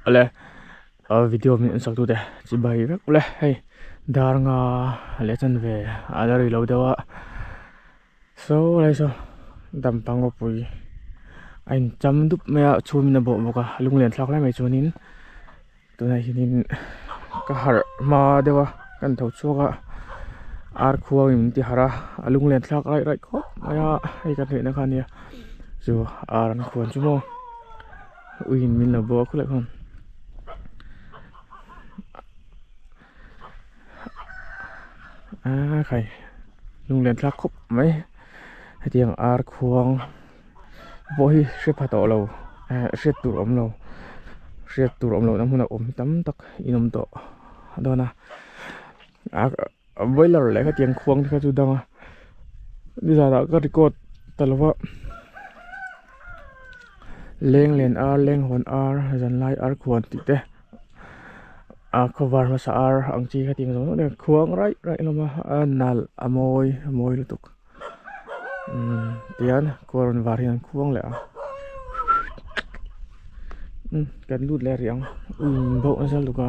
ale video min sak tu de chi bai vek le hei dar nga le chan ve alari lo dewa so lai so dam pango pui ain cham dup mea chum na bo boka lung len thlak lai mai chunin tunai hinin ka har ma dewa kan tho chuka ar khuang im ti hara alung len thlak rai kho aya ei kan he na khania chu aran khuan chu mo uin min la bo khule khon khai lung len thlak khop mai hetiang ar khuang bo hi hre pha to lo hre tur om lo hre tur om lo na huna om tam tak inom to dona boiler le ka tiang khuang ka chu danga ni za ka record talwa leng len ar leng hon ar zan lai ar khuan ti te cover ma sa ar ang chi ka ting zo ne khuang rai lama nal amoi lutuk tian koron varian khuang le kan lut le riang bo asal luka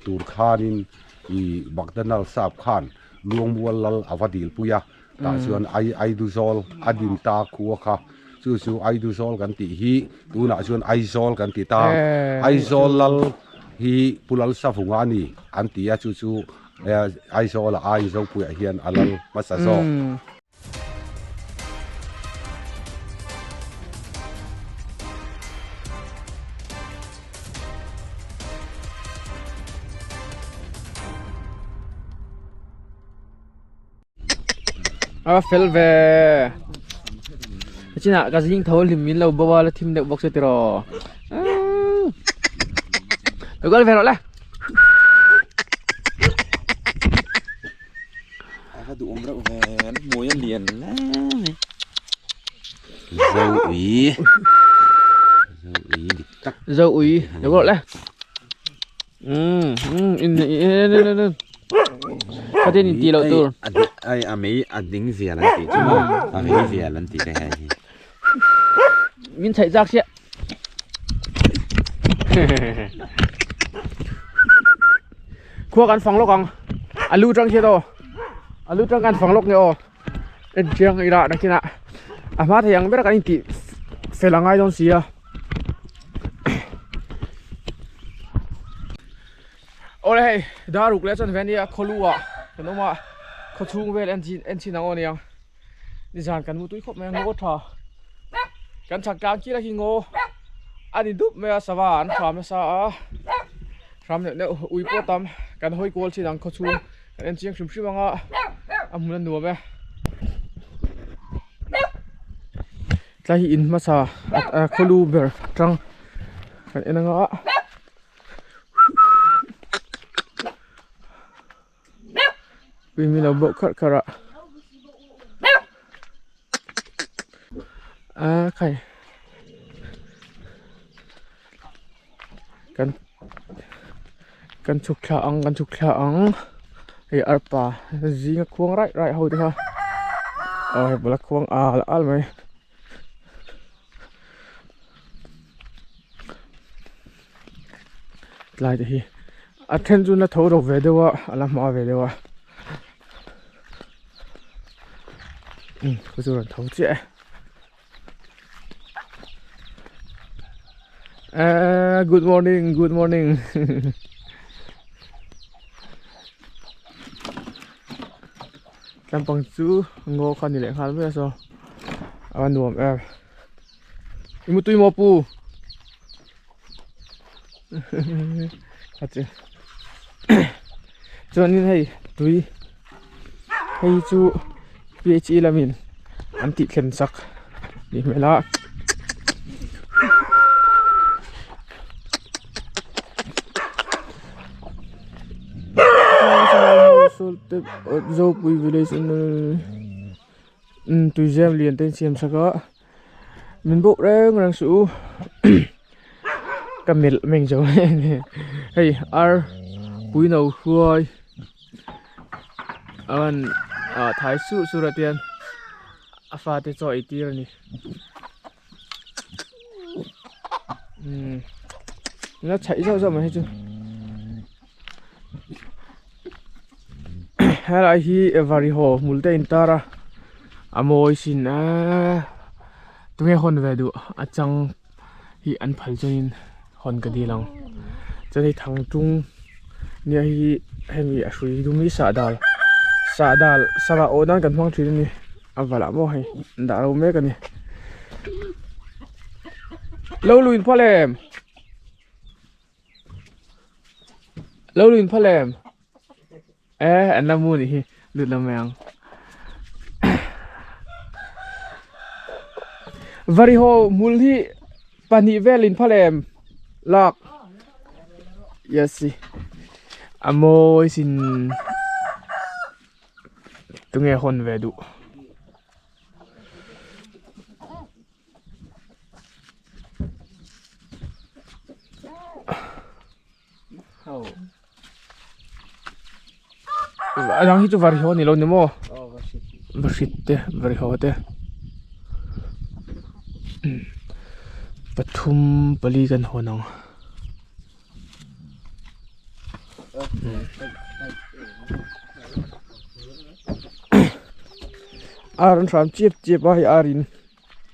tur khanin I bagdanal sap khan luang mual lal avadil puya ta chuan ai du zol adim ta khuwa kha chu ai du zol kan ti hi tuna chuan ai zol kan ti ta ai zol lal hi pulal savunga ni an ti ya chu ai zol ai zo puya hian alal masa zo fel ve china ka jing thol lim min lo bawa la thim de box te ro gol ve ro la ka du om ra ve mồi liền la dâu úy được gọi là cái tên gì lâu tur ai à mấy à dính gì là tí chứ à mấy gì là tí đây hay mình thấy rác chứ khuaกันฝังลกอ่ะอาลูจังเชียวอาลูจังกันฝังลกเนี่ยเอ็นเชียงอีระนักกินอ่ะอามาที่ยังไม่ได้กันที่เฟลังไงตรงเสียโอ้เลยดารุกเลสันเวนี่เขารู้อ่ะแต่น้องว่าเขาชูงเวลเอ็นชินังอ่ะเนี่ยดิฉันกันมุตุยคบแมงโง่ท่ากันฉักกางกี้ละหิงโง่อันนี้ดุบเมื่อสวรรค์ความสะอาดทำเนี่ยอุ้ยปวดตามกันห้อยกอลชินังเขาชูเอ็นเชียงชุมชิบังอ่ะอามุนันนัวไหมใครอินมาซาเขารู้เบอร์จังกันเอ็นงอ่ะวิมีเราบอกขัดขระใครกันฉุกฉางไอ้อาร์ป้าจีงควงไรเขาดีค่ะบลักควงละไหมลายที่อัดเทนจุนละทั้งเราเวเดวะอะไรมาเวเดวะก็จะทั้งเจ้good morningกันปังจูงอคันนี่แหละครับไม่ใช่อันดูอิมุตุยมอปูฮัจเจจวนนี้ให้ตุยให้จู PHE ละมินอันติเข็มซักดีไหมล่ะdâu bùi về đây xin tùy xem liền tên xem sao có mình bộ đấy ngang số cầm mình giống này hey ar bùi nấu xuôi anh thái su ra tiền pha thế cho ít tiền này nó chạy sao mà hay chứ hay là hi vari ho multe intara amoi sin tụi nghe hôn về đủ chăng hi ăn phải cho nên hôn cái đi lòng cho nên thằng trung nia hi hay suy đúng lý xã đal xã là ô đang cần hoang chuyện này và làm gì đã lâu mấy cái này lâu lùi phá lem anh làm mua đi lùi làm mèo variho mulhi pani velin phalem lak yes amoy sin tunge hon ve du Adang hitu variho ni lo ni mo varshite variho te Pathum pali kan honang aran ram chip ai arin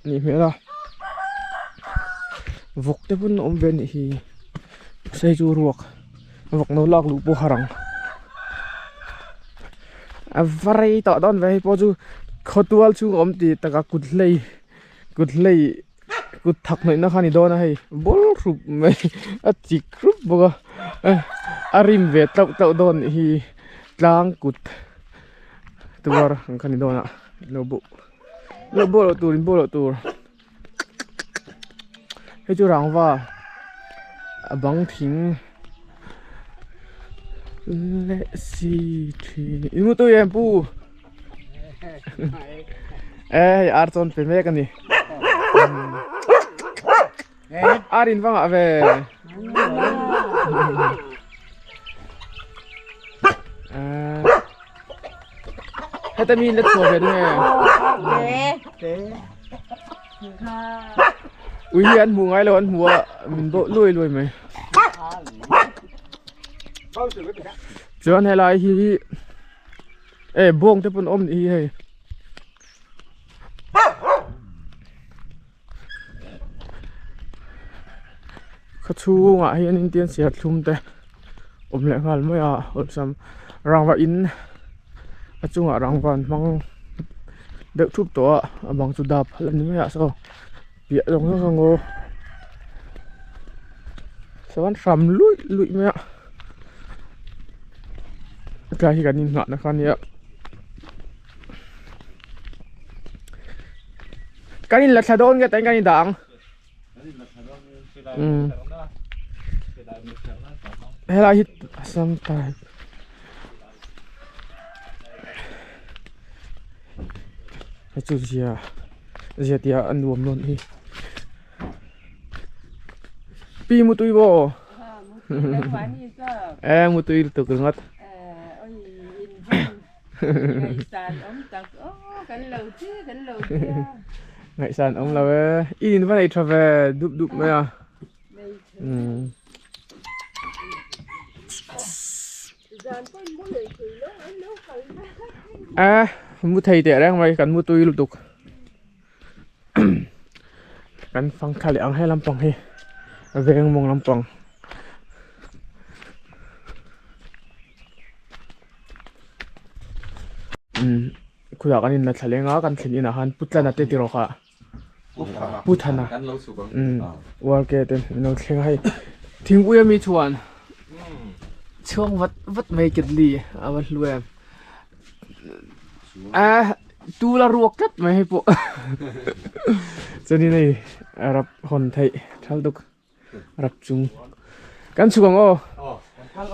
ni mera vok te pun om ven hi sei chu ruak vok no lak lu po harang a varai to don ve po chu khotual chu om ti taka kutlei cút thắc này nó khani đó này bol rup mai a chik rup boga arim ve tau don hi tlang cút tuar khani đó na lobo tur he chu rang wa bang thing le si thi imu to em pu arton pe me kan ni arin vang ave hata mi let so ve ne ui an mu ngai lo an mu min bo loi mai chọn hay lại hi buông tới phần ôm đi hay khát chu ngã hay anh tiên sẹt thum te ôm lại ngal mới ôm sam rang và in chung ngã rang van mang đợi chụp tổ bằng chu đạp lần mới sao bịa giống nó ngô sao anh sầm lụi mới cái cái nhìn ngọn nó con nhé cái nhìn là sao đôn cái tay cái nhìn đắng hay là hit sometime cái chú gì thì ăn uống luôn đi pi một túi bò em một túi từ từ ngắt ngày sản ông là in vào đây travel đục mấy mua thầy tệ đang mày cần mua tôi lục tục cần phăng khai liang hay làm bằng hay về mong làm bằng kuya kanin na thalenga kan thlin han putlana te tiro kha puthana war ke ten no thleng hai thingui mi chuan chuang vat mai kitli awa hluem tu la ruak tat mai hai po chani nei arab hon thai thal duk arab chung kan chuang o thal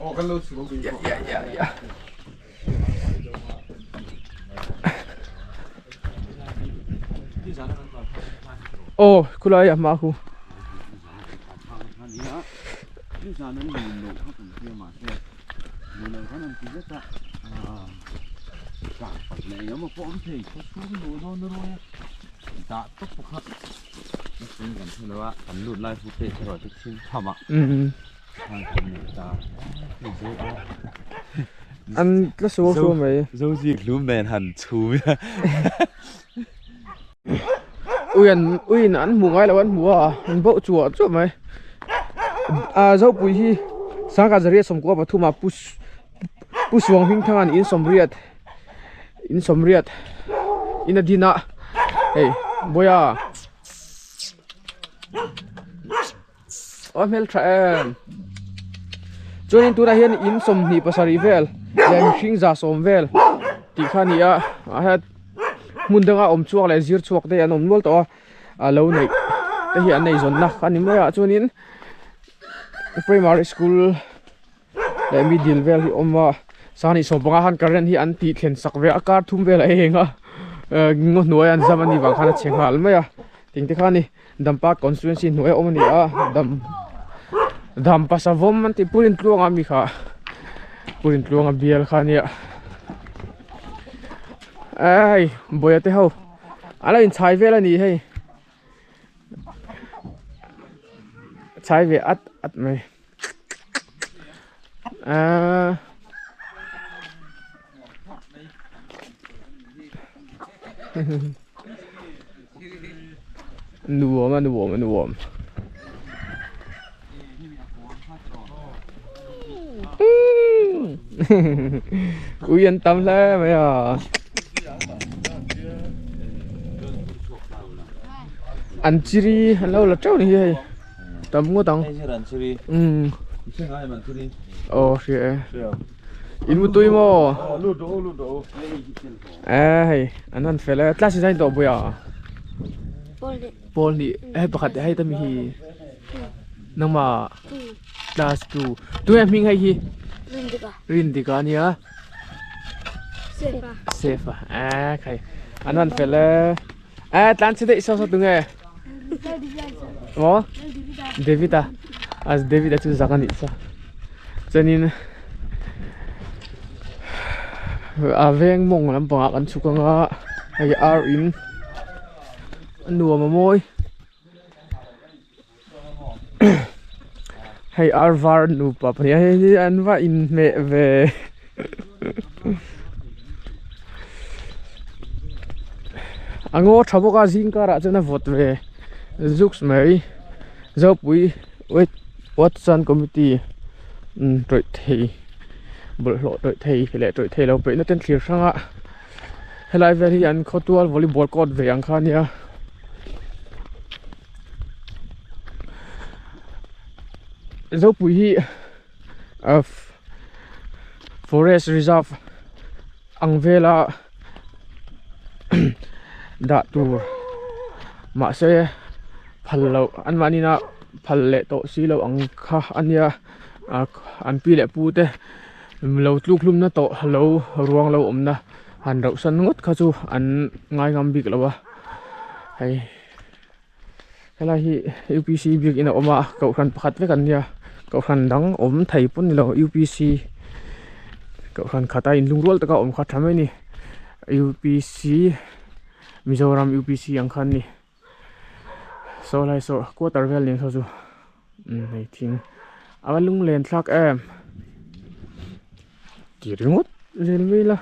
o kan lo chuang ya โอ้คุณอะไรอ่ะมาคู นี่จานนั้นมีหนูเขาเป็นเที่ยวมาเที่ยวมีเลยเขานั่นกินแล้วก็กาดปัดเลยแล้วมาป้อนเทเขาสู้กันโดนร้อยจ่าตุ๊กปุ๊กครับนี่เป็นกันที่ว่าทำรุ่นไล่ฟุตเตจตลอดทุกชิ้นทำอ่ะทางทำเนี่ยจ่าไม่รู้อ่ะ อันก็สู้ไหม dâu gì luôn bèn hẳn chú á อุ้ยอันหมูไงแล้วอันหมูอ่ะมันโบจั่วจั่วไหมเจ้าปุยที่สังกัดจะเรียกสมกว่าปฐุมาผู้สวงพิงทางอันอินสมเรียดอินดีนะเฮ้ยบอยโอ้เมลทรนจนตัวนั้นเห็นอินสมนีภาษาริเวลและมิชิงจ่าสมเวลที่ข้านี้เฮ็ดมุนดังอมชวกและจีร์ชวกได้อันอมล้วนตัวเลวนี่แต่เห็นในส่วนนักอันนี้ไม่จนนี้ primary school และ middle เวลที่อมว่าสานิสมบังอาหารการเรียนที่อันตีเขียนสักเวลอากาศทุ่มเวลเองงดหน่วยอันจำอันนี้บางขนาดเชียงหาลไหมถึงที่ข้านี้ดำปาก constituency หน่วยอมนี่ดำภาษาวมมันที่พูดถึงตัวงามีค่ะพูดถึงตัวงาเบียร์ข้านี้เอ้ยบ่อยแต่เขาอะไรใช้เวลานี้ให้ใช้เวลอัดไหมนูวมกูยันตำแล้วไหมอ่ะอันจีรีอันเราละเจ้านี่เฮ้ยตำงูตัง đây là đàn chiri chứ ai mà chiri โอ้เสียอินมุตุยโม lụt đổ เอ้ยอันนั้นเฟลล์คลาสสิตัวบุยอ่ะปอลนี่ประกาศให้ตั้มฮีนั่งมาคลาสตัวยังมิงให้ฮีรินดิกานี่อ่ะเซฟอ่ะใครอันนั้นเฟลล์ตั้งสิได้สักตัวไงโอ้เดวิดจุดสักนิดซะฉะนั้นเวงมงลำบากอันสุกังอ่ะไอ้อาร์อินอันนัวมาโมยให้อาร์วาร์นูปะพเนี่ยอันว่าอินเมเวอังโง่ทับก็จิงการะจนวอดเวซุกส์ไม่เจ้าปุยเวทวัดซันคอมมิตี้โดยที่บริโภคโดยที่เหล่โดยที่เราเป็นนักเตะทีมช่างอะให้ไลฟ์เวทีอันเขาตัววอลเลย์บอลกอดเวียงคันเนี่ยเจ้าปุยforest reserve อังเวลาดัดตัวมาเสียพัลเราอันวันนี้นะพัลเละโตสีเราอังค่ะอันเนี้ยอันปีเละปูเตเราลูกลุ่มนะโตเรารวงเราอมนะหันเราสันงดข้าจูอันง่ายงามบิกแล้ววะให้อะไรที่ UPC บิกอินออกมาเก่าขันพัดไว้กันเนี่ยเก่าขันดังอมไทยปุ่นเรา UPC เก่าขันขัดไอ้ลุงรัวตะก็อมขัดทำไมนี่ UPC มิโซรัม UPC ยังคันนี่โซไลโซกัวตาร์เวลเลี้ยงเขาจูไม่ทิ้งเอาไว้ลุงเล่นทักกี่ริงดเรียนไม่ละ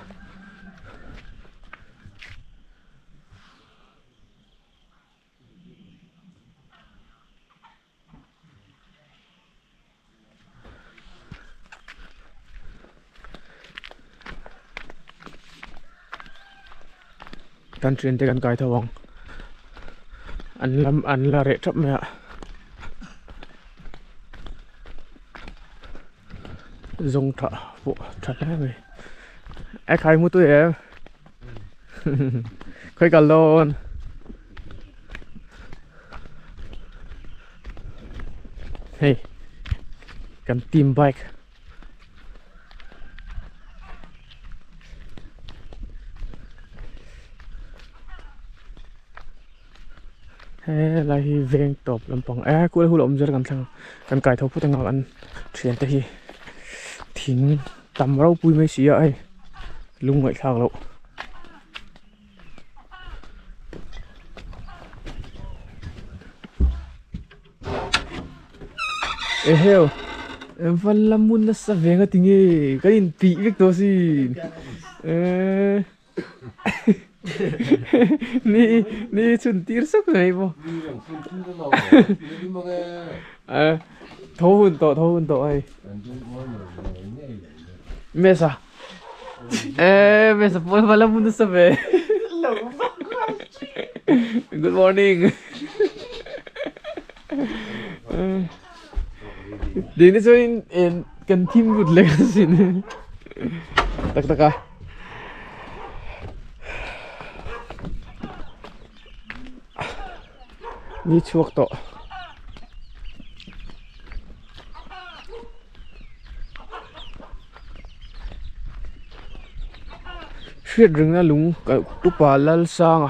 การเทรนเตกันไกลทวังอันละเรทับเมียจงถ่าพวกถ่าแล้วไหมไอ้ใครมุดตัวเองเคยกันโลนเฮ้ยกันทีมไบค์ lai hi veng top lampang ku hu lom zer kan thlang kan kai tho phuta nga an thian te hi thing tam ro pui mai sia ai lung ngai thak lo heo em van lamun na sa venga tinge kain pi vek to si ni chun tir sak nei bo thâu hun to ai mesa mesa pon van lamun na sa ve good morning Din so in kan team good legacy tak ni chuak to shit ring na lung ka tu pa lal sang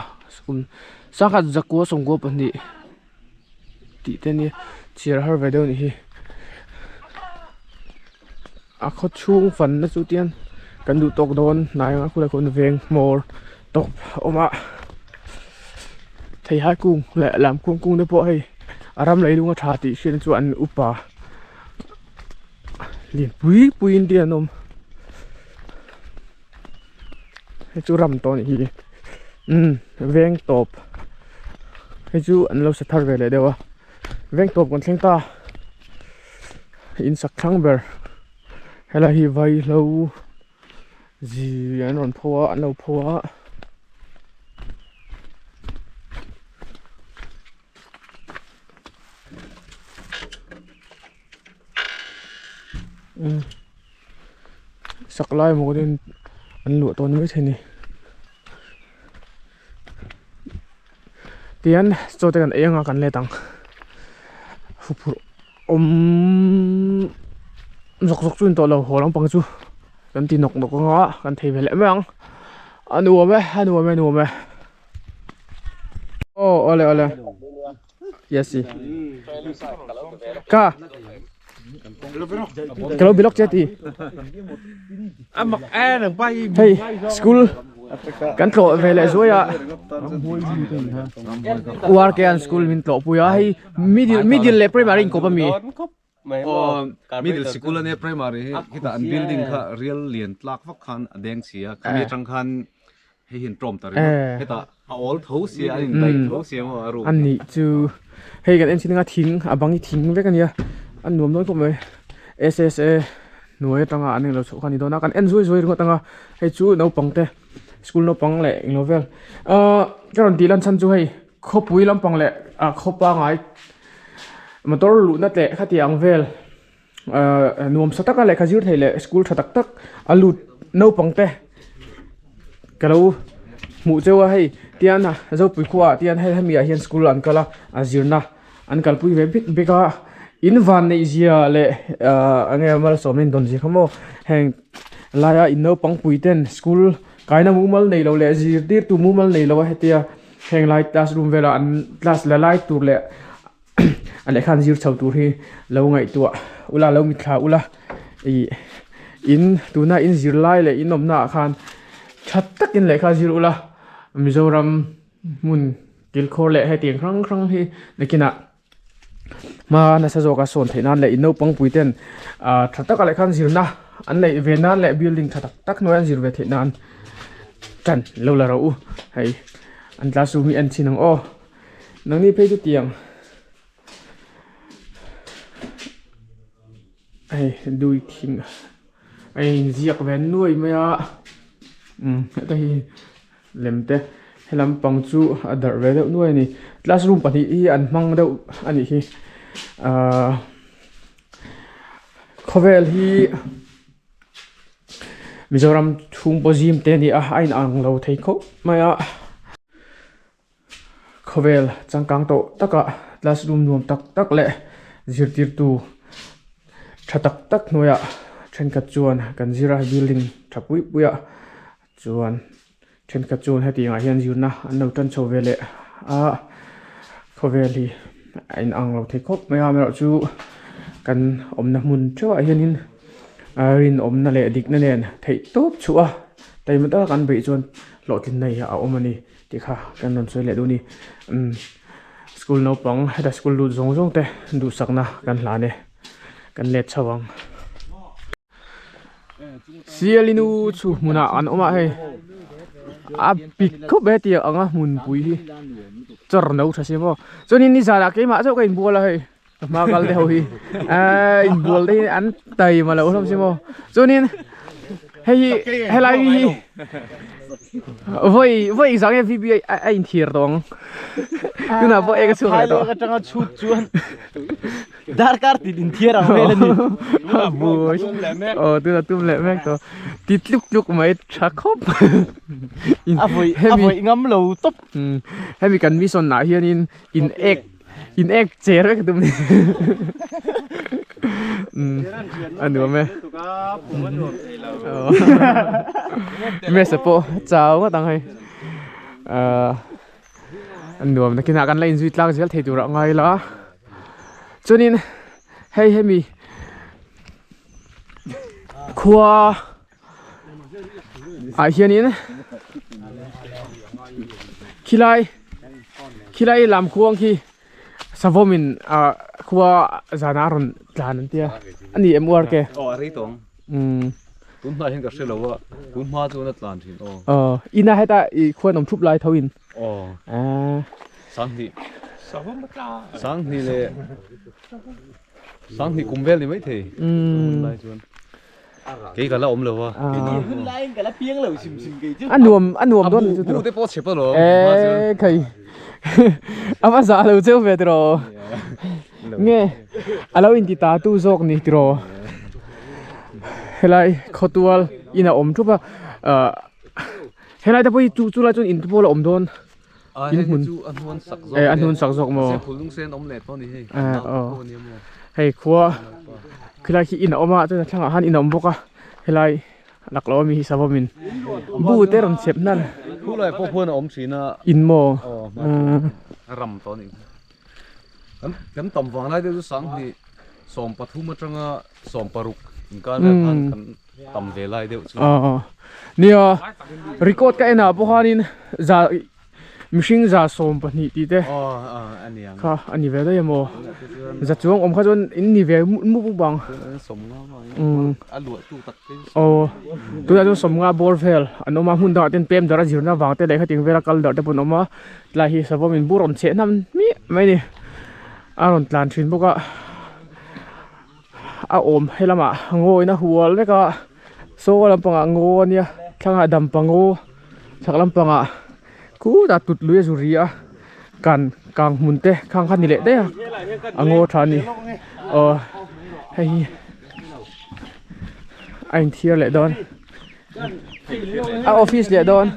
sa khat zakwa songgo pani ti te ni chir har vedo ni hi a kho chung fan na chu tian kan du tok don nai nga khula kon veng mor top oma thei ha kung le lam kung ne po hei aram lei lunga tha ti shin chu an upa lin pui in dia nom hei chu ram to ni hi veng top hei chu an lo sa thar ve le dewa veng top kon thleng ta in sak thang ber hela hi vai lo ji an ron phowa an lo phowa saklai mo din an lu ton mai theni tian chote kan enga kan le tang phupur zok chun to lo holang pang chu kan ti nok nga kan thei vele mang anu me ole yes ka kalau bilok cheti amak nang pai hey school kan tlo vele zoya war ke an school min tlo puya hi middle le primary ko pa mi middle school ane primary kita an building kha real lian tlak vak khan adeng sia kami tang khan he hin trom tar kita all tho sia in dai tho sia mo aru an ni chu hei kan en singa thing abangi thing ve kan ya an nuam noi ko me ssa nuai tanga an lo chu khani dona kan en zoi ro tanga hei chu no pangte school no pang le novel karon dilan chan chu hei khopui lam pang le khopa ngai motor lu na te khati ang vel nuam sataka le khajir theile school thatak tak alut no pangte kalo mu chewa hei tiana zo pui khuwa tian hei hamia hian school an kala azirna an kalpui ve bik beka in van nei zia le ange mal somin don ji khamo heng laya in no pang pui ten school kaina mumal nei lo le zir tir tu mumal nei lo hetia heng lai classroom vela an class la lai tur le an le khan zir chau tur hi lo ngai tu ula lo mi thla ula in tuna in zir lai le in omna khan that tak in le kha zir ula mizoram mun til khor le he tiang krang hi lekina ma na sa zo ka son thainan le in no pang puiten that tak le khan zir na an le venan le building that tak no an zir ve thainan kan lo la ro hei an classroom mi an chinang nang ni phei tu tiang ai đuôi thing ai giặc ven nuôi mày à đây lem te helam pang chu adar ve deuh nuôi ni classroom pani hi an mang deuh ani hi khovel hi Mizoram thung pozim te ni ain ang lo thei kho maya khovel changkang to taka classroom nuam tak le zirtir tu thatak tak noya then ka chuan kan zira building thapui puya chuan then ka chuan heti nga hian zirna an no tan chho vele พอเวลีไอ้อังเราเทคบไม่เอาเราจูกันอมน้ำมุนเจ้าไอ้ยันนินรินอมนั่นแหละดิกนั่นเองเทตุ๊บชัวแต่มันต้องกันไปจนหลอดลินในเอาอมมันนี่ที่ค่ะกันนนสวยเลยดูนี่สกูลน้องปังให้ได้สกูลดูจงแต่ดูสักนะกันหลานเนี่ยกันเล็ดชวังเสียลินูชูมุนาอันออกมาให้ปิกเขาเบตีอ่ะมุนปุยจรนูใช่ไหมจนนี่สาระกี่มาเจ้าก็อินบัวเลยมากันเดียวฮีอินบัวที่อันไตมาแล้วใช่ไหมจนนี่ให้ไล่voi zang FB ai in thir dong tuna bo ek chu hai do ka tanga chut chuan dar kar ti din thir ang mele ni bo tuna tum le mek to tit luk mai tha khop avoi ngam lo top hemi kan mi son na hian in ek cher vek tum ni anu me me se po chao nga tang hai anu na kina kan lain zui tlang zel thei tur ngai la chunin hei mi khua a hianin khilai lam khuang khi savomin khua zanaron tlan tia ani emwar ke ri tong tun na hin ka se lo wa tun ma chu na tlan thin ina heta I khua nom thup lai thoin sang ni le sang ni kumvel ni mai the lai chuan cái cả là ôm lửa à hun lai ka la piang lo sim sim ke chu anh nuông don bu te po chep lo kai ama za lo cheu ve tro nghe alo in ti ta tu zok ni tro helai khotual ina om thupa helai ta poi chu la chun in tu la om don in hun chu an hun sak zok mo se phulung sen om le to ni he hei khua khilai khi in oma chu thanga han in om boka helai laklo mi hi savomin bu te ron chep nan khu lai po phun om china in mo ram to ni kan tom wang lai de sang ni som pathum atanga som paruk kan kan tam ve lai de chu nia record ka ena bo hanin za mishing za som pani ti te ani yang kha ani ve da yamo za chuang om kha jon in ni ve mu bu bang som nga alu tu tak te tu da som nga bor vel anoma hun da ten pem dara jirna wang te le khating vera kal da te pun oma tla hi sabomin buron che nam mi mai ni aron tlan thin boka a om helama ngoi na hual veka so lampanga ngo nia thanga dam pango thaklam panga ku da tut luya zuria kan kang munte khang khan ni le de ango thani hei ein thier le don a office le don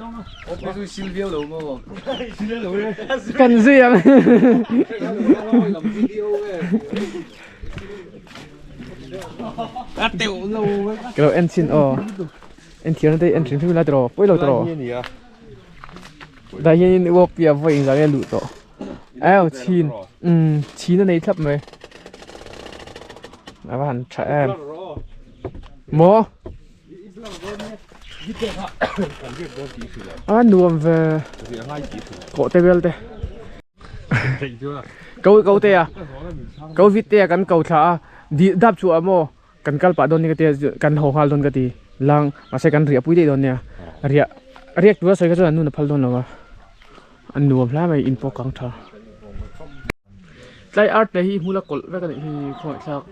office silvio lo mo kan zuyang kalau engine en thier na engine phi la tro poi lo tro đại nhiên vô bia vô hình dạng lụt to, chín nó này thấp mày, là bạn trẻ em, mò, nuông về, cọ tê bel tê, câu tê à, câu vịt tê cắn câu thả, đi đáp chùa mò, cắn cal pa don cái tê, cắn hồ hal don cái tê, lang, mà sẽ cắn riệp bụi tê don nè, riệp đua sẽ cái chỗ anh nu phal don đâu anh nuông lá mày in po căng thà, cái art này hi mula cột với cái này hi khỏi sao,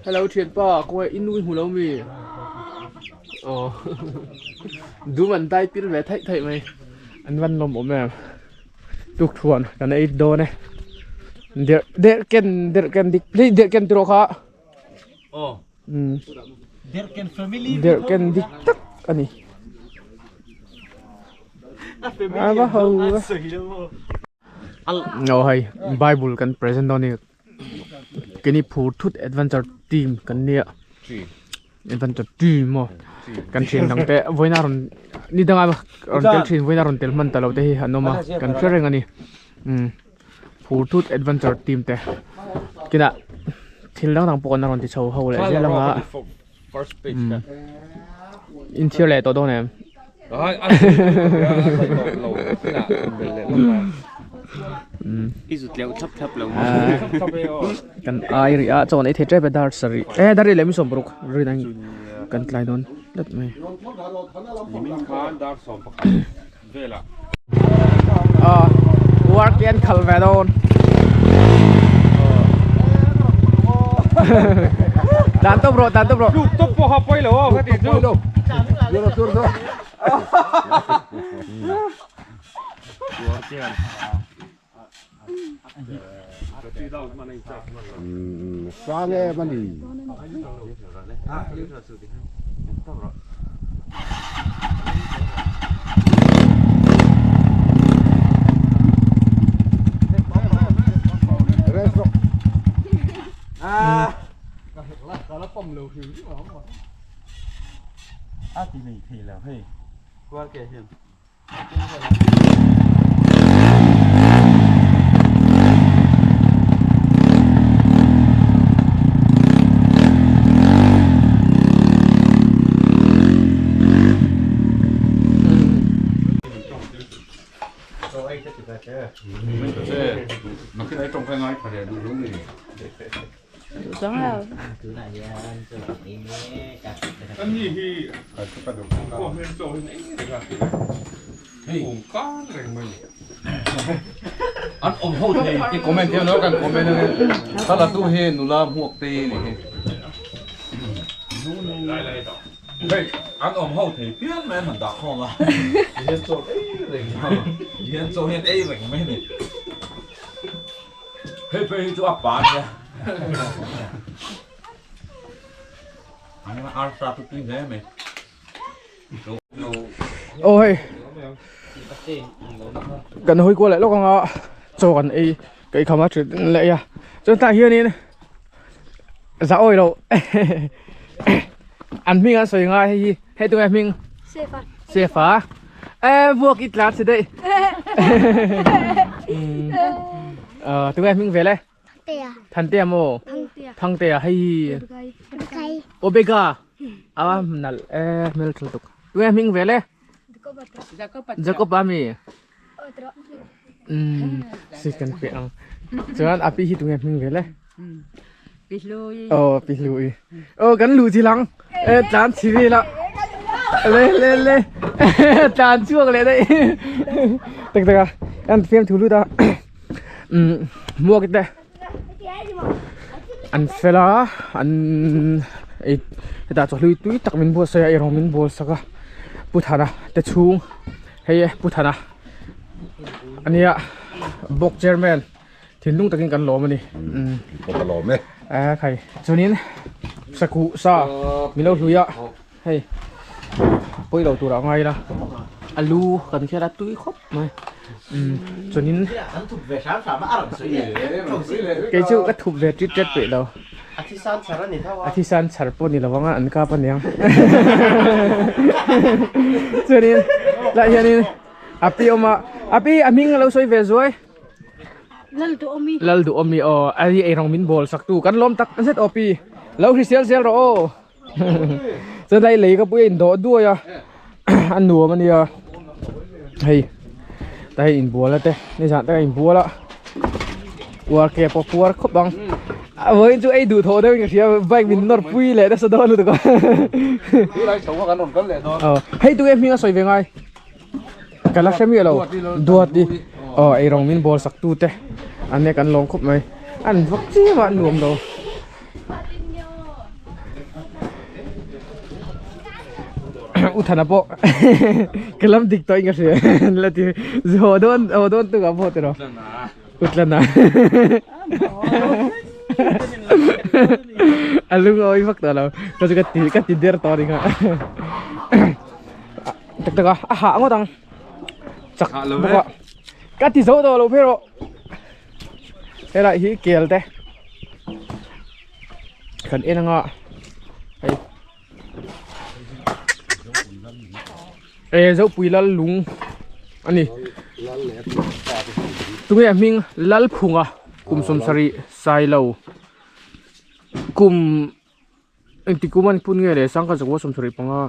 hello chuyện pa, cô ấy in nuôi hula mi, đủ mình tay pin về thấy mày, anh văn lom ốm em, tục thuần cái này đồ này, der ken dik tro kha, der ken dik tak ani. Apa hau? No hay Bible kan present doni. Kini Purtut Adventure Team kan nia. Adventure Team mo. Kan siang dang te voina ron นี่ดังอ่ะรอนเทลชินไว้นะรอนเทลมันตลอดที่ฮันโนมากันเชื่อเรื่องอันนี้ฟูทูดแอดเวนเจอร์ทีมเตะกินอ่ะทีแล้วทางปอนรอนที่โชว์เขาเลยใช่แล้วอ่ะ first page กัน อินเทียร์เลยตัวเนี่ย อันเราที่น่ะเป็นเลยที่สุดแล้วชับแล้วกันไอริอาจอนไอเทเจไปดาร์สรีดาร์เลยไม่สมบูรณ์เรื่องกันไกลโดนเล็ดไหม มินคานดาร์สอมประกันเวลาwork in Calvedon ดันตัวโปรลูกตุ๊บพอหับไปเหรอครับติดลูกSange mani. Resto. thì mình thì là hey qua kìa hiền Nó cái đấy trồng cái nói phải đủ đúng gì. Đúng rồi. anh gì thì Phải có được. của mình rồi nãy là cùng con này mình anh ủng hộ thì cái comment theo nó cần comment này sao là tu hiền nó là huộc tê này lại đó đây anh ủng hộ thì biết mà mình đọc không à hiền cho ấy rình mấy này hết bây cho áp bạn nha anh ăn sao tôi tin thế mày โอ้ยกันหอยกัวแหละลูกของเราโจกันไอ้ไอ้คำว่าจุดเลยอ่ะจนตาเฮียนี่นะจะโอ้ยเราอันมิงอันสวยงามให้ตัวมิงเสียฟ้าพวกอิตลาสิได้ตัวมิงเวลทันเตียโมพังเตียให้โอเบก้านั่นเมลทุกตัวมิงเวลJacob Bami. Sikan peang. Jangan api hitungnya ming vele. Pihlui. Oh, pihlui. Oh, kan lu jilang. Tan chivi la. Le. Tan chuak le dai. Tak tak. An film thulu da. Mua kita. An fela an ta cho lui tui tak min bo sa ai rong min bol saka. Puthana te chung hey puthana ania bok chairman thinlung takin kan lo mani Có lò mê. khai chunin saku sa milo hluya hey poi lo tura ngai la alu kan khera tui khop mai chunin cái chu cái thụp về chết bị đâu Atisan sarpo ni lawanga an ka pan yang chunin la hianin api oma api aming lo soi ve zoi lal du omi o ai ai rong min bol sak tu kan lom tak an set opi lo hri sel ro o so dai lei ka pui do du ya an nu man ya hei tai in bol te ni sa tai in bol la war ke po puar khop bang với chú ấy đủ thô đấy cái kia vay mình nốt pui lệ đó sao đó luôn được không? lại sống vào cái nón cân lệ đó hay tụi em mình xoay về ngay cái lắc xem như là đuột đi ai rong mình bol sắc tu te anh này cần lòng khúc mày anh vắt gì mà anh nuông đâu uthana po cái lâm địch tôi nghe xem là thì giờ đón tụi gặp hết rồi utlana Alung oi fakta lo. Kasi ka tinder to ring. Tak aha ngo tang. Chak buka. Ka ti zo do lo pero. Era hi kel te. Kan en nga. Hey. dấu bùi lal lung anh đi lal lẹ ta cái tụi em mình lal phung à cùng som sari sai lâu cùng anh ti cùng anh phun nghe để sang cái chỗ som sari bằng à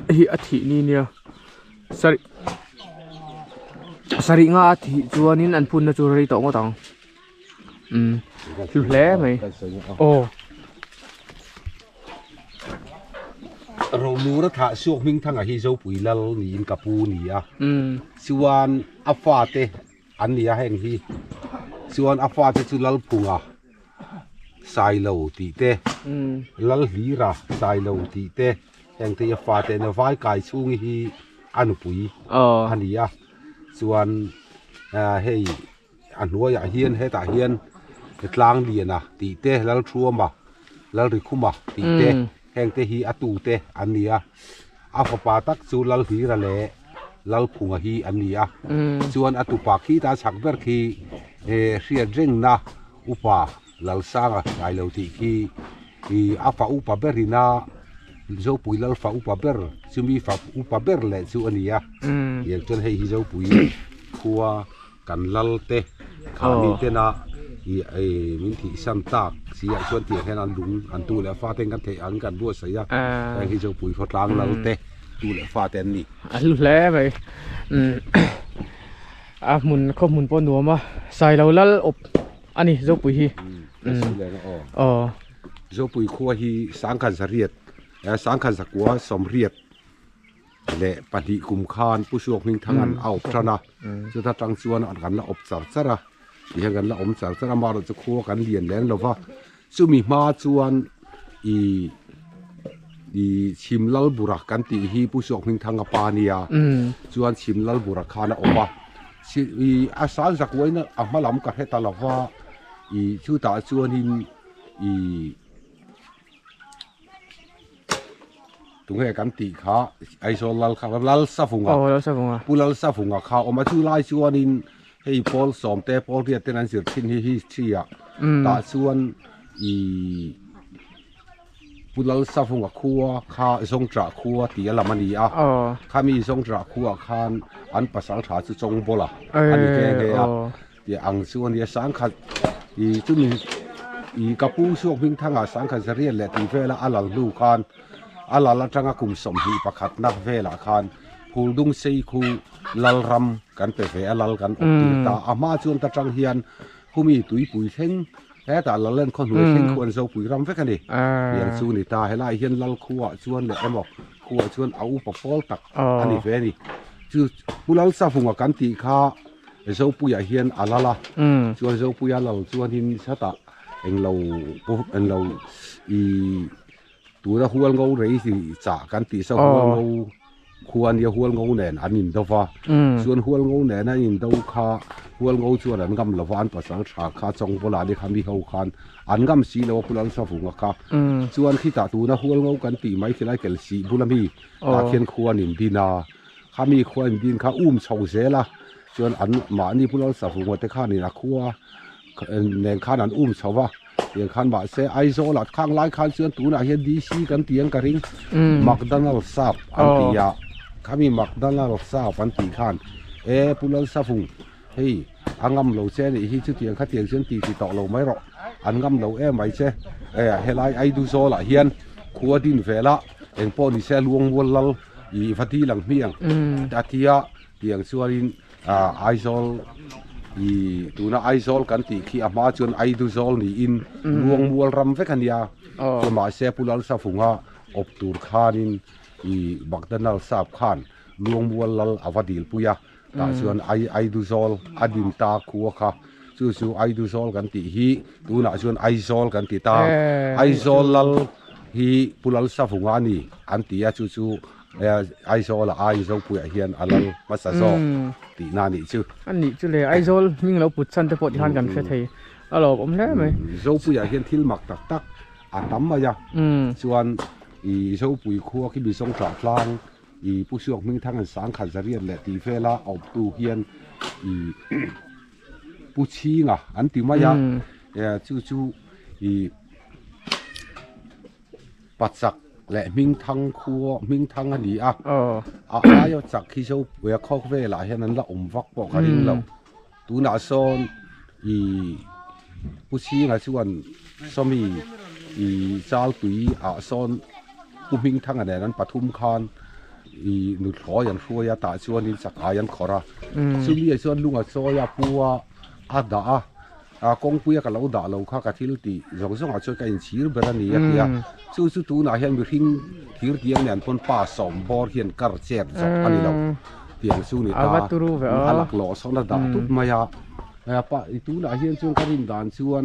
hi athi ni nia sari sari nga athi chuanin an phun na chu ri to ngo tang lu hle mai oh rồi mua nó thả xuống mình thằng hi dấu bụi lal nhìn cà pu nì à siwan afa te anh nì à hèn hi siwan afa te chu lal phung à sai lâu tí te lal hí ra sai lâu tí te hèn te afa te nó vai cài xuống hi anh bụi anh nì à siwan hey anh nuôi à hiên hay ta hiên cái lang liền à tí te lal chua mà lal rikum à tí te hèn te hi atu te anh nì à apa tak chu lal hi ra le lal phunga hi anh nì à chuan atu pa khi ta chak ber khi ria reng na upa lal sanga ai lo ti khi i apa upa berina zo pui lal fa upa ber chumi fa upa ber le chu anh nì à yen chuan hei hi zo pui khua kan lal te khami te na i min thi sam tak sia chuan ti hen an lung an tu le fa ten kan the an kan bu sai ya hi zo pui phot lang lal te tu le fa ten ni lu hle mai à mun không mun pon nuông mà sai lâu lal op anh đi dấu bùi hi zo pui khua hi sang khan sa riat sang khan sa kwa som riat le pati kum khan pu suak ning thangan au prana chu ta tang chuan an kan la op char chara hi kan la om char chara ma ro chu khua kan lian leng lova chu mi ma chuan i chim lal burak kan ti hi pu suak ning thanga pa nia chuan chim lal burak khana opa i asal zakwaina amalam ka heta lova i chu ta chuan in i tung he kan ti kha ai so lal kha lal safunga pulal safunga kha oma chu lai chuan in hei pol som te pol ria ten an sir thin hi thia ta chuan i pulal safunga khuwa kha zong tra khuwa ti alamani a khami zong tra khuwa khan an pasal tha chu chong bola ani ke he a ti ang chuan ya sang khat i chumi i kapu suak hing thanga sang khat zarian le ti vela alal lu khan alala tanga kum som hi pakhat nak vela khan huldung sei khu lal ram kan pe ve alal kan opti ta ama chuan ta tang hian humi tui pui theng he ta lalen khon hu theng khon zo pui ram ve kan ni yang chu ni ta hela hian lal khuwa chuan le emo khuwa chuan au pa pol tak ani ve ni chu pulal sa funga kan ti kha zo puya hian alala chuan zo puya lal chuan hin sata englo i tu da hual ngau rei si cha kan ti sa hual ngau khuan ya hual ngau nen anin dowa chuan hual ngau nen a in do kha hual ngau chuan an gam lawan pasang tha kha chong bola ni khami ho khan an gam si lo pulal sa funga kha chuan khi ta tu na hual ngau kan ti mai khilai kel si bulami ta khian khuan in dina khami khuan din kha chho zela chuan an ma ni pulal sa funga te kha ni na khuwa nen khan an chowa yang khan ba se ai zo lat khang lai khan chuan tu na hian dc kan tiang ka ring mcdonald sap an ti ya khami mcdonald sap an ti khan pulal sa fung hei angam lo che ni hi chu tiang kha tiang chuan ti to lo mai ro an ngam lo mai che helai ai du zo la hian khuwa din vela eng po ni se luang wol lal i vati lang miang ta tia tiang chuanin aizol i tuna aizol kan ti khi ama chuan aiduzol ni in luang mual ram ve kan ya to ma se pulal sa funga op tur khanin i bagdanal sap khan luang mual lal avadil puya ta chuan aiduzol adin ta khuwa kha chu aiduzol kan ti hi tuna chuan aizol kan ti ta aizol lal hi pulal sa funga ni an ti ya chu aizol aizo puya hian alal masazo ti na ni chu anh ni chu le aizol ming lo put san te pot han kan fe thei alo om le mai zo puya hian thil mak tak tak a tam ma ya chuan i zo pui khuwa ki bi song tra tlang i pu suak ming thang an sang khan zarian le ti vela au tu hian i pu chi nga an ti ma ya chu i patsak และมิงทังคัวมิงทังอันนี้อ่ะ อ๋อ อายุจากที่เขาเวลาเข้าเวลาเห็นนั้นละวักปอกริ่งเราตูน่าซอนอีผู้ชี้งาชวนสมีอีจาลตุยซอนผู้มิงทังอันนั้นปฐุมคานอีนุดขอยันชัวยาตาชวนนิสกายันขอระซึ่งมีชวนลุงอัศยาปัวอาดากงปุยกับเราด่าเราข้ากะทิลตีจงส่งอาช่วยกันชีรเบรนีอ่ะที่สู้ตูน่าเห็นมีหิงที่เตียงเนี่ยคนป่าสมบอร์เห็นกระเจ็บจบอันนี้เราเตียงสู้นี่ตาอาลักหล่อสองระดับทุกมายาป่าตูน่าเห็นช่วงการินดานชวน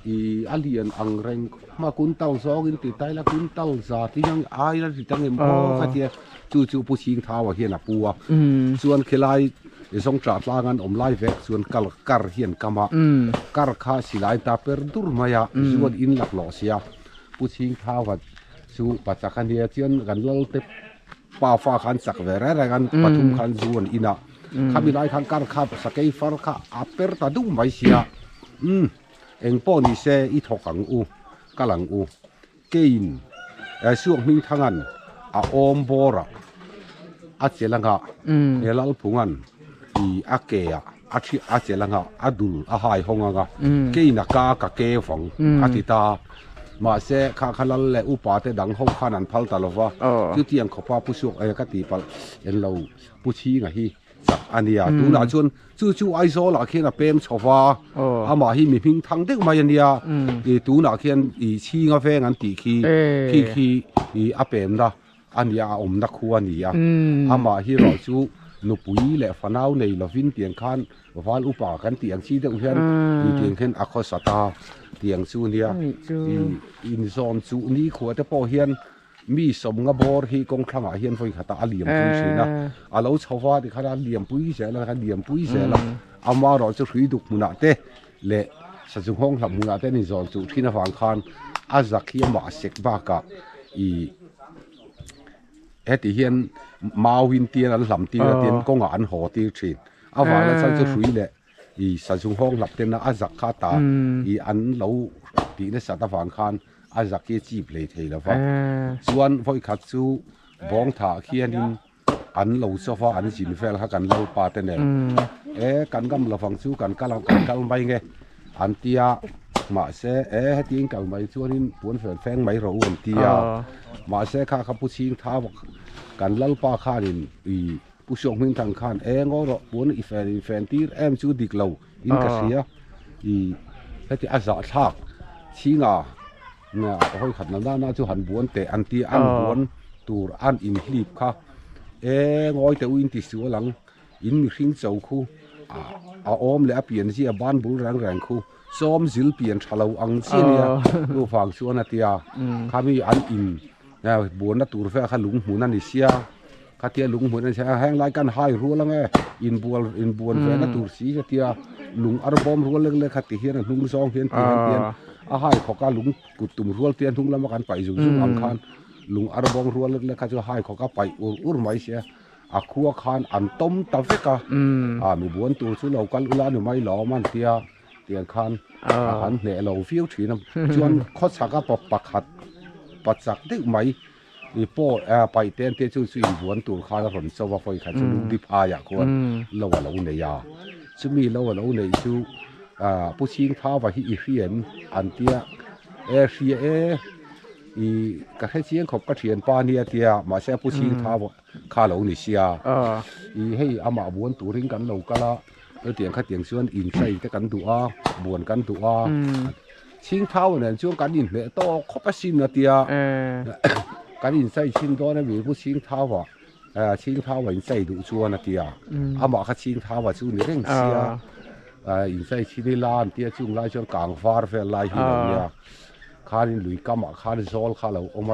อีอาเลียนอังเรงมาคุณเต้าสองอินติดใจละคุณเต้าซาที่ยังอายแล้วที่ตั้งเงินพอค่ะที่จู่ผู้ชิงท้าวเห็นอ่ะปัวส่วนเคลายส่งจัดลางันไล่เวกส่วนกัลเฮียนกามากัลข้าสิไลตาเปิดดูร์มายาส่วนอินหลักหล่อเสียผู้ชิงท้าวสู่ปัจจัยเดียเชียนกันเล่าเต็มป่าฟ้าขันสักเวรอะไรกันปฐุมขันส่วนอินะข้ามีไลขันกัลข้าสกายฟาร์ข้าอัปเปิดตาดูไม่เสียเองป้อนี่เสอีทอกังกะลังเกินช่วงมีทั้งนั้นอมบอระเจลังเอลัลพุงันอีเกียเจลังดูลหายหงเกินกากะเกฟังติตามาเสข้าลัลเลอุปาเตดังห้องขานันพัลตลอดว่าจุดที่ยังขบผู้สุกกติปัลเอ็นเราผู้ชี้ไงฮีสักอันนี้ตูน่าชวนจู่ไอโซล่ะเขียนเปมชอฟ้าอามาฮีมีพิงทั้งเด็กมายันเดียตูน่าเขียนอีชี้งาเฟงันตีขี้อีอาเปมนะอันนี้อมนักขวานี่อามาฮีเราจู่นุปุยและฟันเอาในลวินเตียงคันฟันอุปากันเตียงชี้เด็กเพื่อนเตียงเห็นอคสตาเตียงจู่เนี่ยอินซอนจู่นี้ขวดจะพอเห็นมีสมงบอร์ฮีกงคลังอาเฮียนไฟขัดอาเลียมปุยสินะอาเราชาวบ้านที่ขนาดเลียมปุยเสร็จแล้วกันเลียมปุยเสร็จแล้วอามาเราจะคุยดุกมุนาเตเละสัจห้องหลับมุนาเตนี่จอนจุดที่นฟังคันอาจักเฮียมาเสกบ้ากะอีที่เฮียนมาวินเตียนลำเตียนกงอันหอตีชินอาว่าแล้วจะคุยเละอีสัจห้องหลับเตียนอาจักขาตาอีอันเราตีในสัตว์ฟังคันอาจักเกี่ยจีบเลยทีละฟ้าส่วนพออีกขัดสู้บ้องถาเขียนอันเราโซฟาอันจินเฟลกันเราปาเตเนกันกำเราฟังสู้กันกันไม่ไงอันเตียมาเสที่ยิงกันไม่ส่วนนี้ปวนแฟงไม่รู้อันเตียมาเสข้าขับผู้ชิงท้ากันเล่าปาข้าดินอีผู้ชมมิ่งทางข้านงอเราปวนอีแฟนตีจู่ดิกเราอินกเสียอีที่อาจักทักชิงเนี่ยเขาขัดน้ำหน้าจู่หันบวนแต่อันตีอันบวนตัวอันอินคลิปค่ะงอยแต่วินติสัวหลังอินมีขิงเจ้าคู่อมและเปลี่ยนที่บ้านบุญแรงคู่ซ้อมศิลเปลี่ยนชาลาอังเสียเนี่ยดูฟังชัวนาทีข้ามีอันอินเนี่ยบวนนัดตัวเฟข้าลุงหูนันดิเสียข้าเตียลุงหูนันเสียแห้งไล่กันหายรัวแล้วไงอินบวนเฟนัดตัวสีข้าเตียลุงอารบอมรัวเล็กๆข้าเตียนลุงซองเพียนให้ขอการลุงกุดตุ่มรัวเตียนทุ่งละมากันไปจุ่มอังคารลุงอารบองรัวเล็กๆข้าจะให้ขอการไปอุรไม่เสียขัวคานอันต้มตะเฟกมีบวนตัวสุเหล่ากันอุลาหนูไม่หล่อมันเตียงคานหันเหล่เราฟิวถีนะชวนข้อสักกับปักขัดปัจจักได้ไหมมีโป้ไปเต้นจู่สุบวนตัวข้าหล่นสวะไฟขัดจะลุงดิบอายคนเราว่าเราในยาซึ่งมีเราว่าเราในชูผู้ชิงท้าว่าที่อีเฟียนอันเตียเสียอีกระเทียนขบกระเทียนปานีเตียมาเสียผู้ชิงท้าว่าข้าเราในเสียอีให้อามาบวนตัวริงกันเราก็ละเตียงข้าเตียงส่วนอินใส่แต่กันตัวบวนกันตัวชิงท้าเนี่ยช่วงการอินเนี่ยโตคบชินเตียการอินใส่ชินตัวนั้นมีผู้ชิงท้าว่าชิงท้าว่าอินใส่ดูชัวนะเตียอามาข้าชิงท้าว่าช่วงนี้เร่งเสียอินไซชินิลานเตียจุงไล่ช่วงกลางฟาร์เฟลไล่ที่เราเนี่ยข้านี่ลุยกำข้านี่โซลข้าเราอม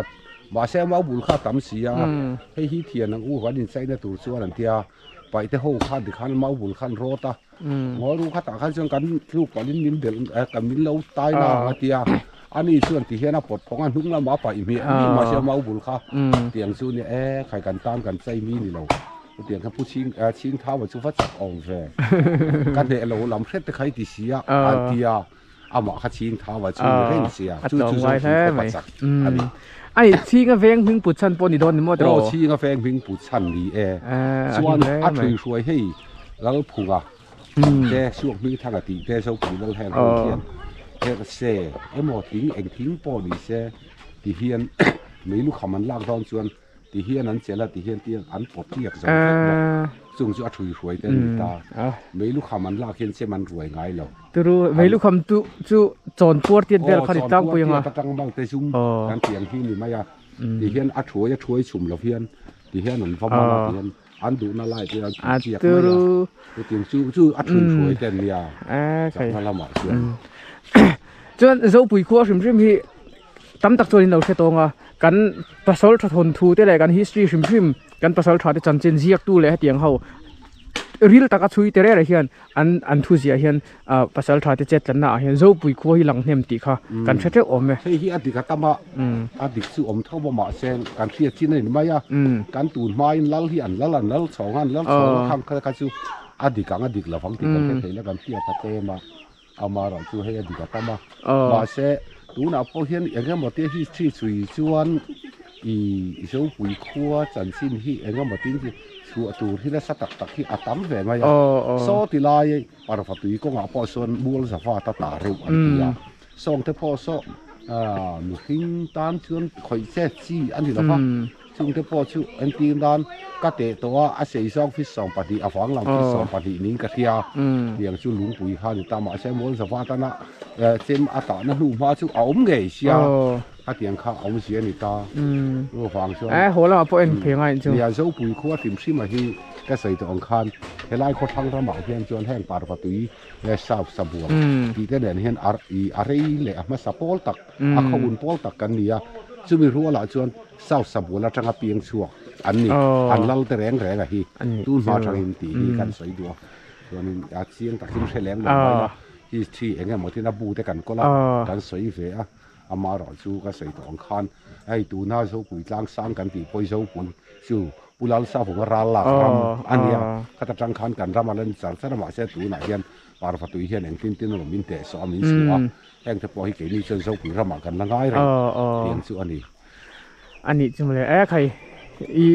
มาเสียมาบุญข้าตั้มเสียให้ฮิเทียนนังอู้กันอินไซเนี่ยตัวส่วนนั่นเตียไปแต่ห้องข้าดิข้ามาบุญข้าโรตางอรู้ข้าตาข้าช่วงกันลูกปลินนินเดินกันนินเราตายนะเตียอันนี้ส่วนที่เห็นนะปลดของอันทุ่งละมาไปมีมาเสียมาบุญข้าเตียงส่วนเนี่ยใครกันตามกันใจมีนี่เราเตียงกับผู้ชิงท้าว่าจะฟัดจักออกแฟกันเดเราลำเพ็ดใครที่เสียอันเดีย อามาขัดชิงท้าวว่าชูเร่งเสีย อัด ชู จอง ชู ไว้แท้ไหม อันนี้ ไอ้ที่กระเวงพิงปุดชันปนอีโดนนี่หมด โอ้ โร ชีกาแฟพิงปุดชันดีส่ว อั น นนี้ อัด ไหม ช่วยให้แล้วผูกแต่ช่วงนี้ทางอดีตแต่เจ้าปุ๋ยแล้วแทงเทียนแต่เซ่หมอทิ้งเองทิ้งปอดีเซ่ที่เฮียนไม่รู้คำมันลากตอนชวนที่เฮียนนั้นเสียละที่เฮียนเตียงอันปวดเทียกสองซึ่งจะช่วยแต่ดีตาไม่รู้คำมันลากเฮียนเสียมันรวยไงหรอ ตัวรู้ไม่รู้คำจู่โจนปวดเตียนเบลเขาติดตั้งไปยังไง ตั้งบางแต่ชุ่มการเตียงที่นี่ไม่อะที่เฮียนอัดช่วยจะช่วยชุ่มแล้วเฮียนที่เฮียนนั้นพม่าที่เฮียนอันดูน่าไล่ที่เราเจียกไม่อะที่เตียงจู่อัดช่วยแต่เนี่ยจากนั้นละหมาดเชื่อ จนเราปุ๋ยขั้วชิมชิมที่ตั้มตักตัวนี้เราใช้ตรงอ่ะกันภาษาทนทูได้เลยกัน history ชิมชิมกันภาษาทที่จันเจนเจียกตู้เลยให้เตียงเขารีลตักช่วยแต่อะไรเฮียนอันทุเสียเฮียนภาษาที่เจ็ดลันน่ะเฮียนเราปุ๋ยขั้วที่หลังเนียมตีค่ะกันใช้เจ้าอมไหม เฮ้ยอดีตก็ตั้มอดีตสู้อมเท่าบ่มาเซนการเสียที่ไหนไม่อะการตูนไม้ลัลที่อันลัลสองอันลัลสองครั้งก็สู้อดีตกันอดีตเราฟังที่กันเห็นแล้วกันเสียตะเตมาเอามาเราสู้ให้อดีตก็ตั้มมาเซตูน่ะพอเห็นอย่างเงี้ยหมดที่ที่ช่วยชวนอีเจ้าปุ๋ยขั้วจันทร์สิ้นที่อย่างเงี้ยหมดที่ชัวตูที่แล้วสตักที่อาตั้มแหวนมาอย่างโซ่ที่ลายปาร์ฟตุยก็งาพอส่วนบัวสฟ้าตาตาเร็วอันเดียส่งเทพอโซ่มีหิ้งตานชวนคอยเซ็ตซี่อันที่ละฟ้าช่วงเทพอชูอันตีนดานก็เตะตัวอาศัยสองฟิสสองปฏิอาฝังหลังฟิสสองปฏินี้ก็เทียอย่างชูลุงปุ๋ยข้าอยู่ตามมาใช้บัวสฟ้าตานะเจมอาตานะลูกมาชูเอาอมเกยเสีย他点看我们写你家，我放说。哎，好了，不然平安就。你要手背壳点先嘛去，个谁都看，佢拉個湯他毛片轉輕白發對，誒十半，啲啲人喺阿瑞嚟啊乜十波特，阿ข้าวบุญ波特緊你啊，就咪รู้啦轉十半啦，จัง個變錯，อันนี้อันนั้นแต่แรงอะฮีตู้มาจังหินตีกันสวยดัวส่วนอาเซียนตักขึ้นใช้แรงเลยนะที่เองหมดที่นับบูแต่กันก็ละกันสวยเสียอามาหล่อชูก็ใส่ตองคันไอ้ตูน่าโซ่ปุ๋ยจ้างสร้างกันตีปอยโซ่ปุ๋ยชูปุลาลซาผมก็รัลลักรำอันนี้เขาจะจ้างคันกันรำมาเล่นสั่งสนามเสียตูน่าเฮียนปาร์ฟตุยเฮียนเองทิ้งมินเตะสอมินสัวแห่งจะปล่อยเกลี่ยจนโซ่ปุ๋ยรำมากันละง่ายเลยเตียงชูอันนี้จังเลยใครอี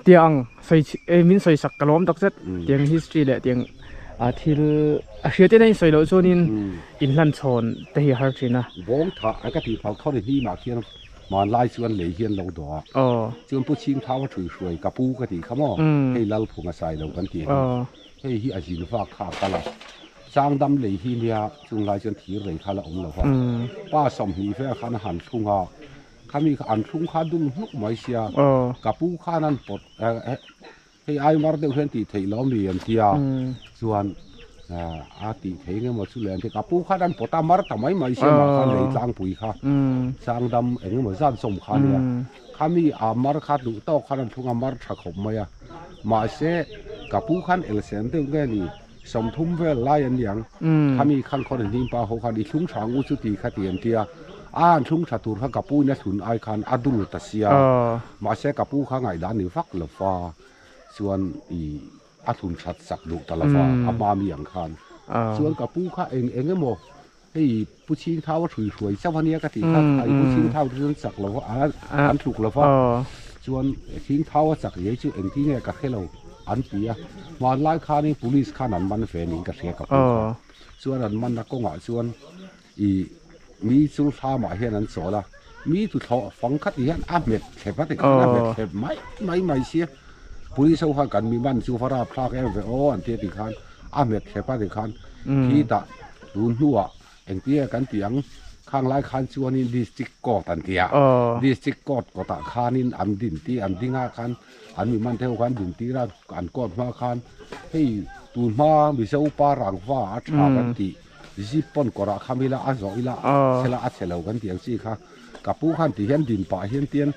เตียงใส่มินใส่สักกระล้อมตักเซตเตียง history แหละเตียงที่เชื่อที่ได้ใส่เราส่วนนี้อินลันชนแต่ที่ฮาร์ดนะวงถ้าไอ้ก็ที่เขาเข้าในที่มาเขียนมาไล่ส่วนเหลี่ยนเราตัวส่วนผู้ชิงเท้าช่วยกับปูก็ที่เขาบอกให้เราผูกใส่เรากันทีให้ที่อาชีพฟ้าขากันละสร้างดำเหลี่ยเนี่ยจงไล่จนถีเหลี่ยขาละองเราฟ้าป้าสมหีเพื่อขันหันชุ่งอ่ะขามีอันชุ่งขาดุ้งนุกไม่เสียกับปูขานั้นปดให้ไอ้มาเดียวเห็นตีถีล้อมเรียนเทียส่วนอาติเฮงมาสุเลนที่กับปูข้าดันปตามารทำไมไม่เชื่อมาข้าเลยจ้างปุ๋ยข้าสร้างดำเองมาสร้างสมข้าเนี่ยข้ามีอามารข้าดูโต้ข้าดันทุ่งอามารชักขมายมาเสกับปูข้าเอลเซนต์เรื่องนี้สมทุ่มเวลไล่ยันยังข้ามีข้างคนที่ป่าเขาข้าดิชุ่งฉางอุสุติข้าเตียนเทียชุ่งฉาตูข้ากับปูเนี่ยสุนไอคันอดุลตัสยามาเสกับปูข้าไงด้านนี้ฟักเลฟ้าส่วนอาทุนชัดสักดุตลอดฟ้าอามามีอย่างคันส่วนกับผู้ข้าเองก็บอกให้ผู้ชิงเท้าว่าช่วยเจ้าวันนี้ก็ที่ข้าไอ้ผู้ชิงเท้าที่สักเราว่าอันถูกเราฟ้าส่วนชิงเท้าว่าสักเยอะชื่อเองที่เนี่ยก็แค่เราอันเปียมาไล่ข้านี่ police ข้านั้นมันเฟนิงก็เสียกับผู้ส่วนนั้นมันนักก็งาส่วนมีสุลามาเห็นนั้นสอละมีตุทอฟังคัดเห็นอาเมดเข็บพัดกันอาเมดเข็บไม่เสียผู้ที่สู้กันมีบ้านสู้ฟาราพลากแอมเวโออันเทียติคันอาเมดเขปาติคันที่ตะดูนัวเองเตี้ยกันเตียงข้างไล่คันชวนินดิสติกกอตันเตียดิสติกกอดก็ตะคันินอันดินตีอันดิงาคันอันมีมันเท่ากันดินตีระอันกอดมาคันให้ตูนมามีเสาปารังฟ้าอัชากันตีสิปนกระคามิละอันสองอิละเชลาอัชเชลากันเตียงสิค่ะกับผู้ขันที่เห็นดินป่าเห็นเตียน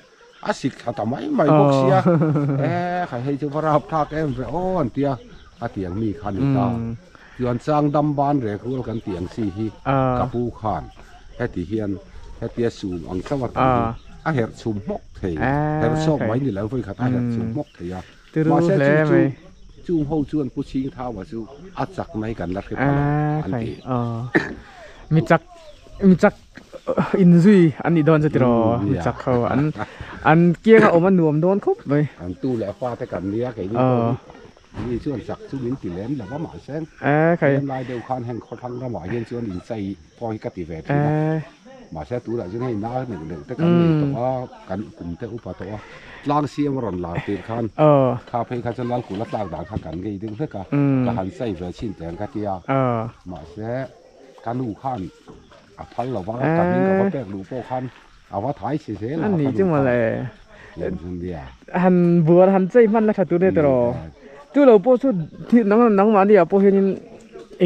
อาศิกเขาทำไม่บอกเสียใครให้เจ้าพระราพทักไปโอ้เตียอาเตียงมีขันตาย้อนสร้างดำบานเรียกรู้กันเตียงสี่ฮีกับผู้ขันแค่ตีเฮียนแค่เตียสูงอังสวัสดิ์อาเห็ดสูงมกเทียเห็ดชอบไว้นี่แล้วเพื่อขัดอาเห็ดสูงมกเทียมาเสียจูงหูจวนผู้ชิงเท้าว่าจูอาจักในกันรักกันอันที่มีจัก มีจักอินซุยอันนี้โดนจะติรอมีจักเขาอันเกี้ยงเอามันหนวมโดนครบไป อันตู้แหละฟ้าแต่กันเนี้ยไก่นี่นี่ส่วนสักสุวินติแหลมแล้วว่าหมาแซง ใคร ลายเดียวกันแห่งเขาทั้งระหว่างเย็นส่วนอินไซพอให้กติเวทหมาแซตู้ละจึงให้น้าหนึ่งแต่กันนี่ตัวกันกลุ่มแต่อุปตัวล่างเสียมร่อนลาตีคันคาเพย์คันจะล่างกุลักลากด่างกันไงดึงเท่ากันก็หันใส่เวชินแต่งกะเทียหมาแซกันลูกขันพันเราว่ากันนี่ก็แปลกลูกโป้ขันเอาว่าถ่ายเสียๆ อันนี้จังว่าเลย เล่นคนเดียว หันบัวหันใจมันแล้วถ้าตัวได้ตลอดจู่เราโป้สุดที่น้องมาเนี่ยโป้เห็น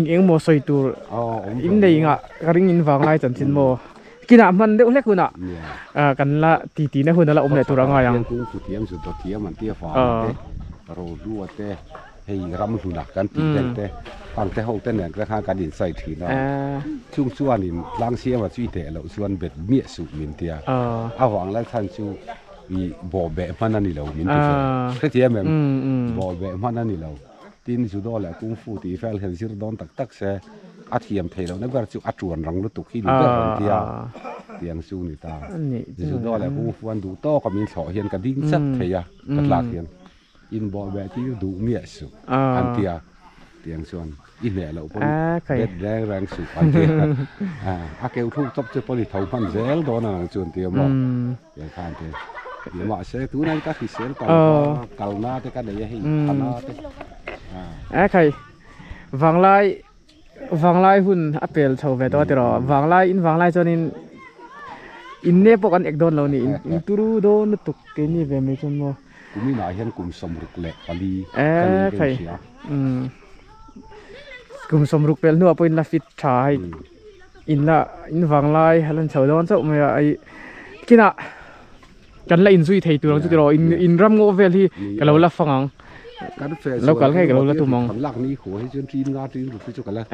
เองโมใส่ตัวอินได้ยังอ่ะกระดิ่งอินฟังไล่จันทินโมกินอ่ะมันเด็กเล็กคุณอ่ะกันละตีนะคุณนั่นละอมเลยตัวละไงยัง กุ้งกุเทียมสุดตัวเทียมมันเตี้ยฟ้าโรรัวเต้ให้รำหุ่นหนักกันตีเต้ฟังแต่ห้องเต้นเนี่ยกระทั่งการดินใส่ถือนะช่วงส่วนนี่ล้างเสียมาช่วยเตะเราส่วนเบ็ดเมียสุมินเตียเอาหวังแล้วท่านชูมีบ่อแบะมันนั่นนี่เรามินเตียแค่เทียมแบบบ่อแบะมันนั่นนี่เราตีนสุดอแหละกุ้งฟูตีเฟลเห็นสิรดอนตักเสอาเทียมเทเราเนี่ยก็จะอัดจวนรังรถตุกขี้ดูเรื่องเตียเตียงสู้นี่ตาสุดอแหละกุ้งฟูอันดูโตก็มีเฉาะเห็นกันดิ้งสักเทียกัดลากเห็นอินบ่อแบะที่ดูเมียสุอันเตียเตียงส่วนอินเนี่ยเราพอเด็ดแรงสุอันเตียอาเกลทุกทับจะพอดีเท่าพันเซลโดนอะไรส่วนเตียมอย่างข้างเตียมาเสตัวนั้นก็คือเซลกันกัลนาแต่ก็ได้ให้ขนาดใครวังไล่หุ่นอัปเปิลชาวเวตัวติรอวังไล่จนอินเนี่ยพวกกันเอกโดนเรานี่อินตูรูโดนตุกเกนี่เวมิจนโมกูมีหน้าเห็นกลุ่มสมรุกเละปลีใครกลุ่มสมรุกเป็นนัวเป็นลาฟิตชายอินวังไล่ฮัลโหลชาวโดนเจ้าเมียไอ้กินะกันละอินซุยไทยตัวเราจุดรออินรำโงเวลที่กันเราละฟังแล้วก็ให้กันเราละตัวมองหลักนี้ขอให้จนจีนงาจีนลุกจุกันแล้ว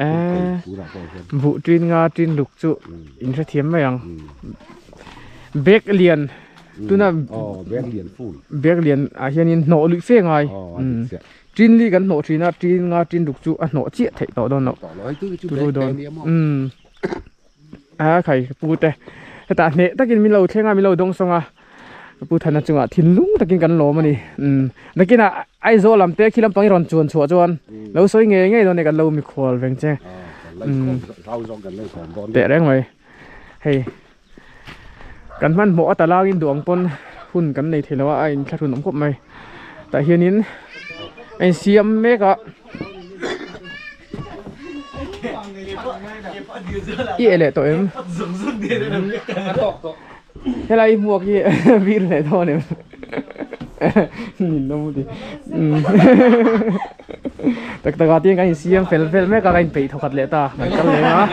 บุจีนงาจีนลุกจุอินเทียมไหมยังเบกเลียนตัวน่ะเบกเลียนฟูเบกเลียนอาเฮียนี่หนอลุยเฟ่งไงจีนลีกันหนอจีนจีนงาจีนลุกจุหนอเจี๊ยไทยต่อโดนเนาะตัวโดนใครปูแต่แต่เนี่ยถ้ากินมีเราเท่งมีเราดงสงอ่ะปูทันจังหวะทิ้งลุงตะกินกันโลมันนี่ตะกินอ่ะไอโซลำเตะขี้ลำปังรอนชวนแล้วสวยเงี้ยตอนนี้กันเรามีควอลเวงเจ้เตะแรงไหมให้กันมันหมอตะลากินดวงปนหุ่นกันในเทเลว่าไอ้แค่ทุนน้ำกบไหมแต่เฮียนินไอเสียมเมกะอีเอเล่ตัวเอ็มเฮ้ยไรหมวกยี่วีรเลยท่อเนี่ยนี่น้องดิแต่กาที่กันเสียงเฟลแม่ก็กันไปถกขัดเลยตากันเลยนะ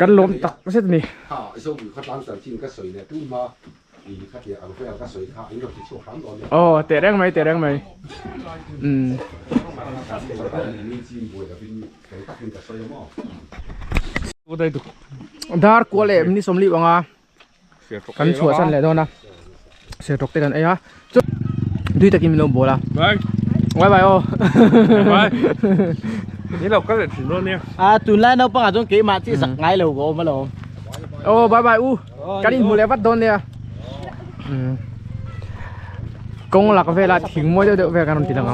กันล้มตักไม่ใช่นี่โอ้เตะแรงไหมดาร์กว่าเลยมันนี่สมรีบอ่ะกันชัวร์สั้นเลยด้วยนะเสียตกเตะกันไอ้ฮะจุดดูตะกินมีลมโบล่ะไปโอ้นี่เราก็เลยถึงรถเนี่ยจุดแรกเราปังจนเกี่ยมาที่สักไงเราก็มาลงโอ้บายกันอินบุเรวัดโดนเนี่ยกงหลักเวลาถึงมั่วเดี๋ยวเวลาการนอนตีหลัง